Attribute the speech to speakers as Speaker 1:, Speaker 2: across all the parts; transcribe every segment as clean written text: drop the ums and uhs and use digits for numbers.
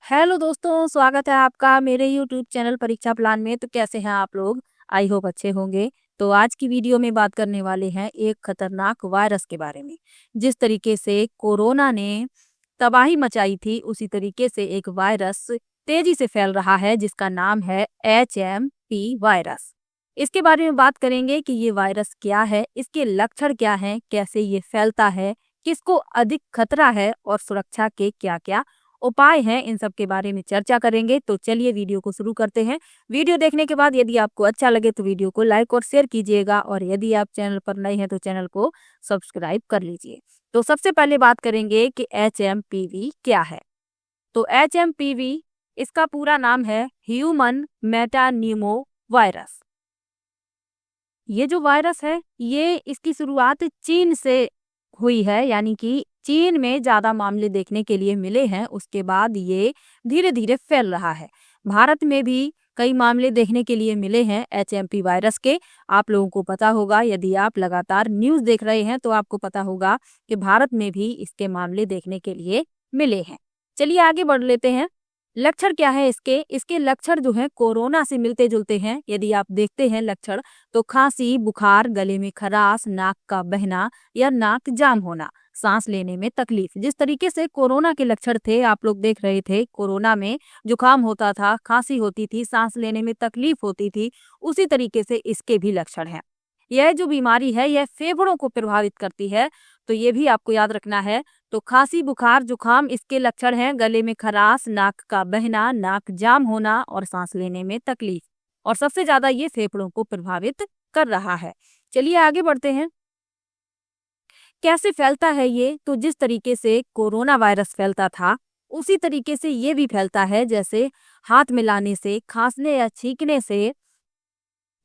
Speaker 1: Hello दोस्तों, स्वागत है आपका मेरे यूट्यूब चैनल परीक्षा प्लान में। तो कैसे हैं आप लोग? आई होप अच्छे होंगे। तो आज की वीडियो में बात करने वाले हैं एक खतरनाक वायरस के बारे में। जिस तरीके से कोरोना ने तबाही मचाई थी, उसी तरीके से एक वायरस तेजी से फैल रहा है जिसका नाम है HMP वायरस। इसके बारे में बात करेंगे कि ये वायरस क्या है, इसके लक्षण क्या हैं, कैसे ये फैलता है, किसको अधिक खतरा है और सुरक्षा के क्या-क्या उपाय हैं, इन सब के बारे में चर्चा करेंगे। तो चलिए वीडियो को शुरू करते हैं। वीडियो देखने के बाद यदि आपको अच्छा लगे तो वीडियो को लाइक और शेयर कीजिएगा, और यदि आप चैनल पर नए हैं तो चैनल को सब्सक्राइब कर लीजिए। तो सबसे पहले बात करेंगे कि HMPV क्या है। तो HMPV इसका पूरा नाम है ह्यूमन मेटान्यूमो वायरस। ये जो वायरस है, ये इसकी शुरुआत चीन से हुई है, यानी कि चीन में ज्यादा मामले देखने के लिए मिले हैं। उसके बाद ये धीरे धीरे फैल रहा है। भारत में भी कई मामले देखने के लिए मिले हैं HMP वायरस के। आप लोगों को पता होगा, यदि आप लगातार न्यूज़ देख रहे हैं तो आपको पता होगा कि भारत में भी इसके मामले देखने के लिए मिले हैं। चलिए आगे बढ़ लेते हैं। लक्षण क्या है इसके? इसके लक्षण जो है कोरोना से मिलते जुलते हैं। यदि आप देखते हैं लक्षण, तो खांसी, बुखार, गले में खराश, नाक का बहना या नाक जाम होना, सांस लेने में तकलीफ। जिस तरीके से कोरोना के लक्षण थे, आप लोग देख रहे थे, कोरोना में जुकाम होता था, खांसी होती थी, सांस लेने में तकलीफ होती थी, उसी तरीके से इसके भी लक्षण हैं। यह जो बीमारी है, यह फेफड़ों को प्रभावित करती है, तो ये भी आपको याद रखना है। तो खांसी, बुखार, जुकाम इसके लक्षण हैं। गले में खराश, नाक का बहना, नाक जाम होना और सांस लेने में तकलीफ, और सबसे ज्यादा ये फेफड़ों को प्रभावित कर रहा है। चलिए आगे बढ़ते हैं। कैसे फैलता है ये? तो जिस तरीके से कोरोना वायरस फैलता था, उसी तरीके से ये भी फैलता है, जैसे हाथ मिलाने से, खांसने या छींकने से।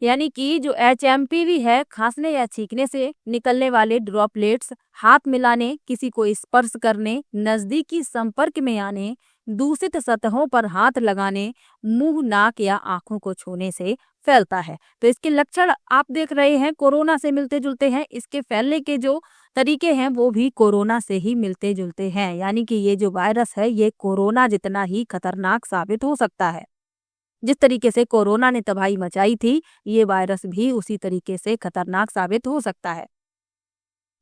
Speaker 1: यानी कि जो HMPV है, खांसने या छींकने से निकलने वाले ड्रॉपलेट्स, हाथ मिलाने, किसी को स्पर्श करने, नजदीकी संपर्क में आने, दूषित सतहों पर हाथ लगाने, मुंह, नाक या आंखों को छूने से फैलता है। तो इसके लक्षण आप देख रहे हैं, कोरोना से मिलते जुलते हैं। इसके फैलने के जो तरीके हैं वो भी कोरोना से ही मिलते जुलते हैं। यानी कि ये जो वायरस है, ये कोरोना जितना ही खतरनाक साबित हो सकता है। जिस तरीके से कोरोना ने तबाही मचाई थी, ये वायरस भी उसी तरीके से खतरनाक साबित हो सकता है।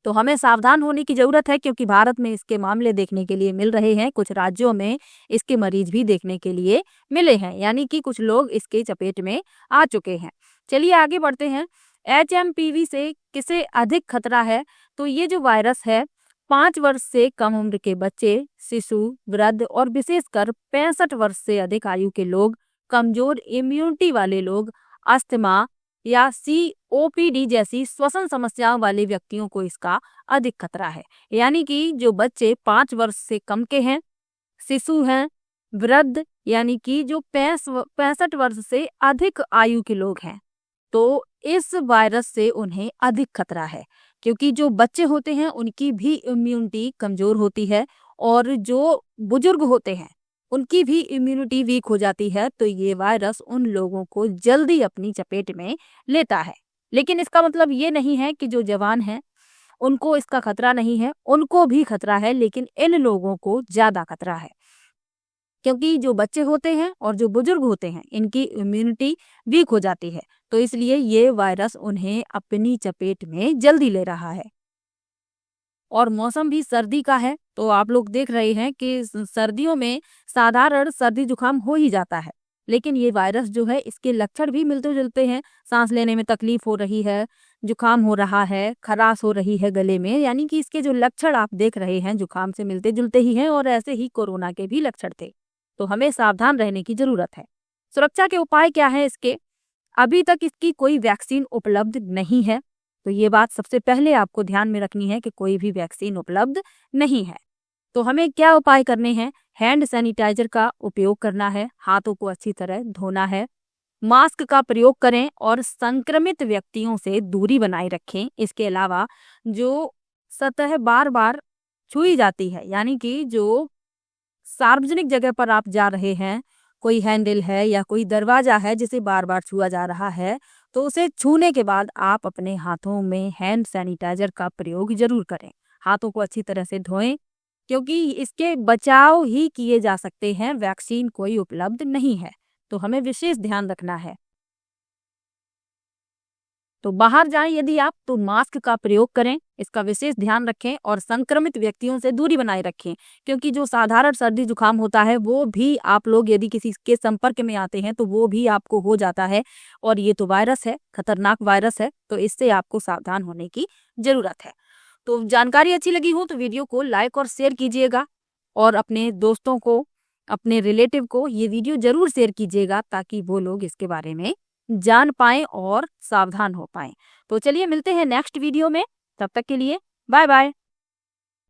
Speaker 1: तो हमें सावधान होने की जरूरत है, क्योंकि भारत में इसके मामले देखने के लिए मिल रहे हैं। कुछ राज्यों में इसके मरीज भी देखने के लिए मिले हैं, यानी कि कुछ लोग इसके चपेट में आ चुके हैं। चलिए आगे बढ़ते हैं। HMPV से किसे अधिक खतरा है? तो ये जो वायरस है, 5 वर्ष से कम उम्र के बच्चे, शिशु, वृद्ध और विशेषकर 65 वर्ष से अधिक आयु के लोग, कमजोर इम्यूनिटी वाले लोग, अस्थमा या COPD जैसी श्वसन समस्याओं वाले व्यक्तियों को इसका अधिक खतरा है। यानी कि जो बच्चे 5 वर्ष से कम के हैं, शिशु हैं, वृद्ध यानी कि जो 65 वर्ष से अधिक आयु के लोग हैं, तो इस वायरस से उन्हें अधिक खतरा है। क्योंकि जो बच्चे होते हैं उनकी भी इम्यूनिटी कमजोर होती है, और जो बुजुर्ग होते हैं उनकी भी इम्यूनिटी वीक हो जाती है। तो ये वायरस उन लोगों को जल्दी अपनी चपेट में लेता है। लेकिन इसका मतलब ये नहीं है कि जो जवान हैं उनको इसका खतरा नहीं है, उनको भी खतरा है, लेकिन इन लोगों को ज्यादा खतरा है। क्योंकि जो बच्चे होते हैं और जो बुजुर्ग होते हैं, इनकी इम्यूनिटी वीक हो जाती है, तो इसलिए ये वायरस उन्हें अपनी चपेट में जल्दी ले रहा है। और मौसम भी सर्दी का है, तो आप लोग देख रहे हैं कि सर्दियों में साधारण सर्दी जुकाम हो ही जाता है। लेकिन ये वायरस जो है, इसके लक्षण भी मिलते जुलते हैं। सांस लेने में तकलीफ हो रही है, जुकाम हो रहा है, खराश हो रही है गले में। यानी कि इसके जो लक्षण आप देख रहे हैं, जुकाम से मिलते जुलते ही हैं, और ऐसे ही कोरोना के भी लक्षण थे। तो हमें सावधान रहने की जरूरत है। सुरक्षा के उपाय क्या है इसके? अभी तक इसकी कोई वैक्सीन उपलब्ध नहीं है। तो ये बात सबसे पहले आपको ध्यान में रखनी है कि कोई भी वैक्सीन उपलब्ध नहीं है। तो हमें क्या उपाय करने हैं? हैंड सैनिटाइजर का उपयोग करना है, हाथों को अच्छी तरह धोना है, मास्क का प्रयोग करें और संक्रमित व्यक्तियों से दूरी बनाए रखें। इसके अलावा जो सतह बार बार छुई जाती है, यानी कि जो सार्वजनिक जगह पर आप जा रहे हैं, कोई हैंडल है या कोई दरवाजा है जिसे बार बार छुआ जा रहा है, तो उसे छूने के बाद आप अपने हाथों में हैंड सैनिटाइजर का प्रयोग जरूर करें। हाथों को अच्छी तरह से धोएं, क्योंकि इसके बचाव ही किए जा सकते हैं, वैक्सीन कोई उपलब्ध नहीं है। तो हमें विशेष ध्यान रखना है। तो बाहर जाएं यदि आप तो मास्क का प्रयोग करें, इसका विशेष ध्यान रखें और संक्रमित व्यक्तियों से दूरी बनाए रखें, क्योंकि जो साधारण सर्दी जुकाम होता है वो भी आप लोग यदि किसी के संपर्क में आते हैं तो वो भी आपको हो जाता है। और ये तो वायरस है, खतरनाक वायरस है, तो इससे आपको सावधान होने की जरूरत है। तो जानकारी अच्छी लगी हो तो वीडियो को लाइक और शेयर कीजिएगा और अपने दोस्तों को, अपने रिलेटिव को ये वीडियो जरूर शेयर कीजिएगा ताकि वो लोग इसके बारे में जान पाएं और सावधान हो पाएं। तो चलिए मिलते हैं नेक्स्ट वीडियो में, तब तक के लिए बाय बाय।